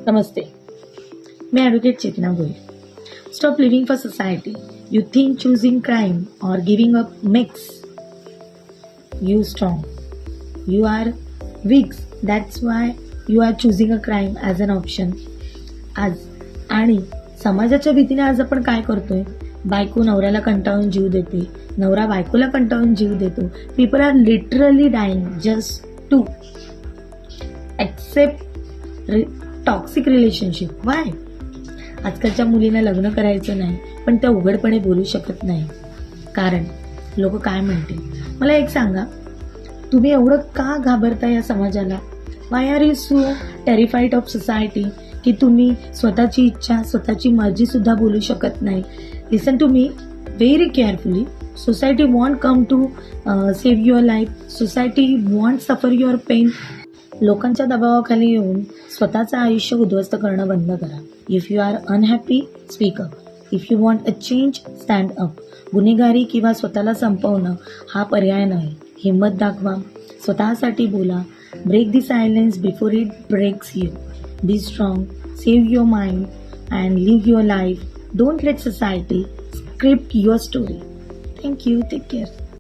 नमस्ते, मैं advocate Chetna Goyal. Stop living for society. You think choosing crime or giving up makes you strong. You are weak. That's why you are choosing a crime as an option. आज आणि समाजाच्या भीतीने आज आपण काय करतोय? बायको नवऱ्याला कंटाळून जीव देते, नवरा बायकोला कंटाळून जीव देतो. People are literally dying just to accept toxic relationship. Why? आजकालच्या मुलींना लग्न करायचं नाही, पण त्या उघडपणे बोलू शकत नाही, कारण लोक काय म्हणतील. मला एक सांगा, तुम्ही एवढं का घाबरता या समाजाला? Why are you so terrified of society की तुम्ही स्वतःची इच्छा, स्वतःची मर्जी सुद्धा बोलू शकत नाही? Listen to me very carefully. Society won't come to save your life. Society won't suffer your pain. लोकांच्या दबावाखाली येऊन स्वतःचं आयुष्य उद्ध्वस्त करणं बंद करा. If you are unhappy, speak up. If you want a change, stand up. गुन्हेगारी किंवा स्वतःला संपवणं हा पर्याय नाही. हिंमत दाखवा, स्वतःसाठी बोला. Break the silence before it breaks you. Be strong, save your mind and live your life. Don't let society script your story. Thank you. Take care.